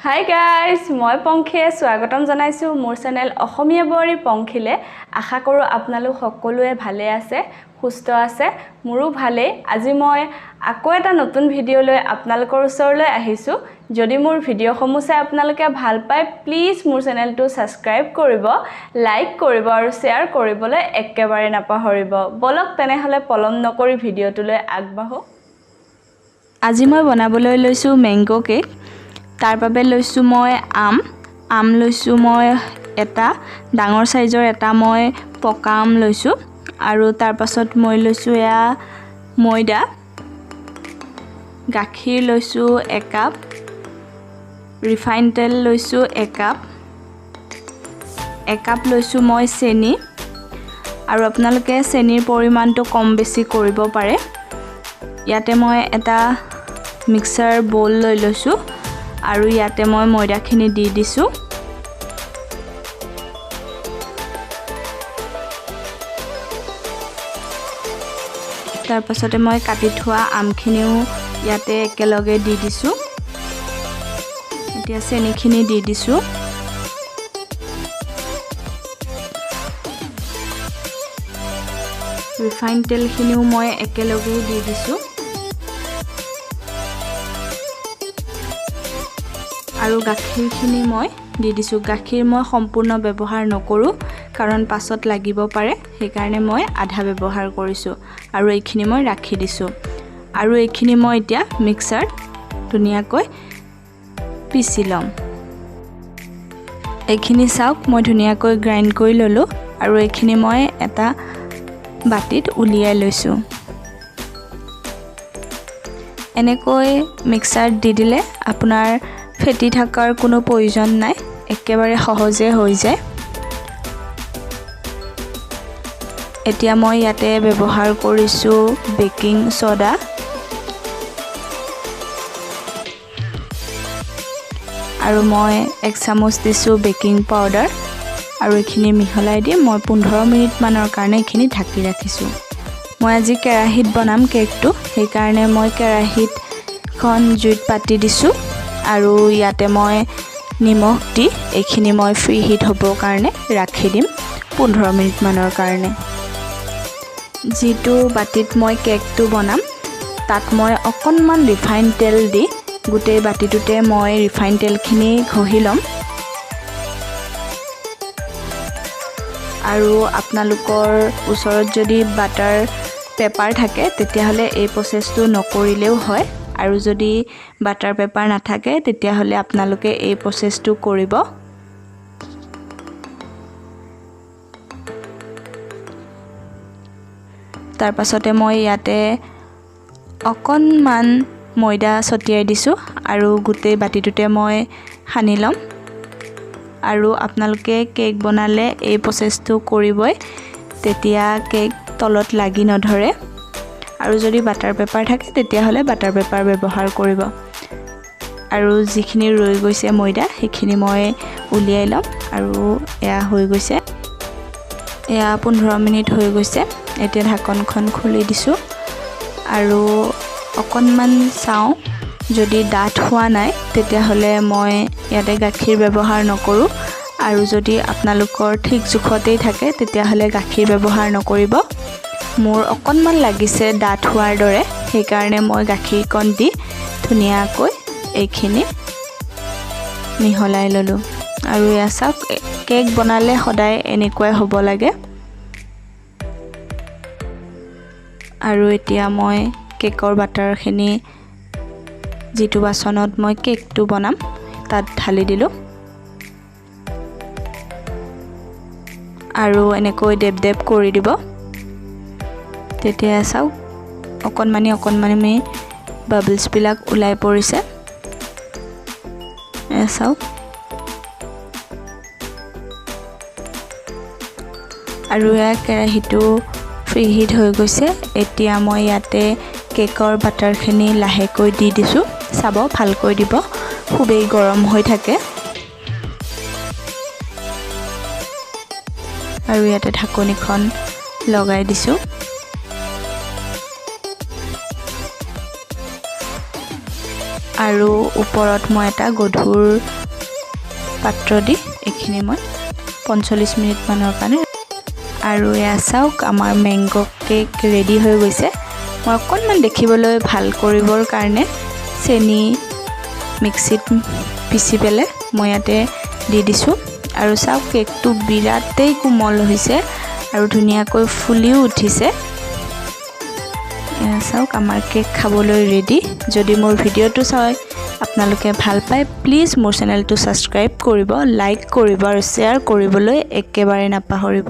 Hi guys, মই পংখী স্বাগতম জনাইছো মোৰ চেনেল অসমীয়া বৰি পংখিলে আশা কৰো আপোনালোক সকলোৱে ভালে আছে সুস্থ আছে মোৰো ভালে আজি মই আকৌ এটা নতুন ভিডিও লৈ আপোনালোকৰ ওচৰলৈ আহিছো যদি মোৰ ভিডিওসমূহ চাই আপোনালোকে ভাল পায় প্লিজ মোৰ চেনেলটো সাবস্ক্ৰাইব কৰিব লাইক কৰিব আৰু শেয়াৰ কৰিবলৈ একেবাৰে নাপাহৰিব বলক তেনেহলে পলম নকৰি ভিডিওটোলৈ আগবাঢ়ো আজি মই বনাবলৈ লৈছো ম্যাঙ্গো কেক তাৰ বাবে লৈছো মই আম লৈছো মই এটা ডাঙৰ সাইজৰ এটা মই পকা আম লৈছো আৰু তাৰ পাছত মই লৈছো এয়া ময়দা গাখীৰ লৈছো 1 কাপ ৰিফাইন তেল লৈছো 1 কাপ 1 কাপ লৈছো মই চেনি আৰু আপোনালোকে চেনিৰ পৰিমাণটো কম বেছি কৰিব পাৰে ইয়াতে মই এটা মিক্সাৰ bowl লৈ লৈছো আৰু ইয়াতে মই ময়দাখিনি দি দিছো তাৰ পাছতে মই কাটি থোৱা আমখিনিও ইয়াতে একেলগে দি দিছো এতিয়া চেনিখিনি দি দিছো ৰিফাইন তেলখিনিও মই একেলগে দি দিছো আৰু গাখীৰখিনি মই দি দিছো গাখীৰ মই সম্পূৰ্ণ ব্যৱহাৰ নকৰো কাৰণ পাছত লাগিব পাৰে সেই কাৰণে মই আধা ব্যৱহাৰ কৰিছো আৰু এইখিনি মই ৰাখি দিছো আৰু এইখিনি মই এতিয়া মিক্সাৰ ধুনিয়াকৈ পিছি লম এইখিনি চাওক মই ধুনিয়াকৈ গ্ৰাইন্ড কৰি ললো আৰু এইখিনি মই এটা বাটিত উলিয়াই লৈছো এনেকৈ মিক্সাৰ দি দিলে আপোনাৰ ফেটি থাকাৰ কোনো প্ৰয়োজন নাই একেবাৰে সহজে হৈ যায় এতিয়া মই ইয়াতে ব্যৱহাৰ কৰিছো বেকিং সোডা আৰু মই 1 চামুচ দিছো বেকিং পাউডাৰ আৰু এখিনি মিহলাই দি মই 15 মিনিট মানৰ কাৰণে এখিনি ঢাকি ৰাখিছো মই আজি কেৰাহীত বনাম কেকটো সেই কাৰণে মই কেৰাহীত খন জুইত পাতি দিছো আৰু ইয়াতে মই নিমখ দি এখিনি মই ফ্ৰী হিট হ'বৰ কাৰণে ৰাখি দিম 15 মিনিট মানৰ কাৰণে যেটো বাটিত মই কেকটো বনাম তাত মই অকনমান ৰিফাইন তেল দি গুটে বাটিটোতে মই ৰিফাইন তেলখিনি ঘহি লম আৰু আপোনালোকৰ ওচৰত যদি বাটাৰ পেপাৰ থাকে তেতিয়া হলে এই প্ৰসেসটো নকৰিলেও হয় আৰু যদি বাটাৰ পেপাৰ নাথাকে তেতিয়া হলে আপোনালোকে এই প্ৰসেসটো কৰিব তাৰ পাছতে মই ইয়াতে অকনমান ময়দা ছটিয়াই দিছো আৰু গুটে বাটিটোতে মই সানি লম আৰু আপোনালোকে কেক বনালে এই প্ৰসেসটো কৰিবই তেতিয়া কেক তলত লাগি নধৰে আৰু যদি বাটাৰ পেপাৰ থাকে তেতিয়া হলে বাটাৰ পেপাৰ ব্যৱহাৰ কৰিব আৰু যিখিনি ৰৈ গৈছে ময়দা সেইখিনি মই উলিয়াই লম আৰু এয়া হৈ গৈছে এয়া 15 মিনিট হৈ গৈছে এতিয়া ঢাকনখন খুলি দিছো আৰু অকনমান চাও যদি ডাঠ হোৱা নাই তেতিয়া হলে মই ইয়াতে গাখীৰ ব্যৱহাৰ নকৰো আৰু যদি আপোনালোকৰ ঠিক জুখতেই থাকে তেতিয়া হলে গাখীৰ ব্যৱহাৰ নকৰিব মোৰ অকনমান লাগিছে ডাঠ হোৱাৰ দৰে সেই কাৰণে মই গাখীৰ কণ দি ধুনিয়াকৈ এইখিনি মিহলাই ললো আৰু এয়া চাওক কেক বনালে সদায় এনেকৈ হ'ব লাগে আৰু এতিয়া মই কেকৰ বাটাৰখিনি যেটো বাচনত মই কেকটো বনাম তাত ঢালি দিলো আৰু এনেকৈ ডেপ কৰি দিব তেতিয়া চাওক অকনমানি বাবলছ বিলাক ওলাই পৰিছে চাওক আৰু এয়া কেৰাহীটো ফ্ৰী হিট হৈ গৈছে এতিয়া মই ইয়াতে কেকৰ বাটাৰখিনি লাহেকৈ দি দিছো চাব ভালকৈ দিব খুবেই গৰম হৈ থাকে আৰু ইয়াতে ঢাকনিখন লগাই দিছো আৰু ওপৰত মই এটা গধুৰ পাত্ৰ দি এইখিনি মই 45 মিনিট মানৰ কাৰণে আৰু এয়া চাওক আমাৰ মেংগো কেক ৰেডি হৈ গৈছে মই অকণমান দেখিবলৈ ভাল কৰিবৰ কাৰণে চেনি মিক্সিত পিচি পেলাই মই ইয়াতে দি দিছোঁ আৰু চাওক কেকটো বিৰাটেই কোমল হৈছে আৰু ধুনীয়াকৈ ফুলিও উঠিছে চাওক আমাৰ কেক খাবলৈ ৰেডি যদি মোৰ ভিডিঅ'টো চাই আপোনালোকে ভাল পায় প্লিজ মোৰ চেনেলটো সাবস্ক্ৰাইব কৰিব লাইক কৰিব আৰু শ্বেয়াৰ কৰিবলৈ একেবাৰে নাপাহৰিব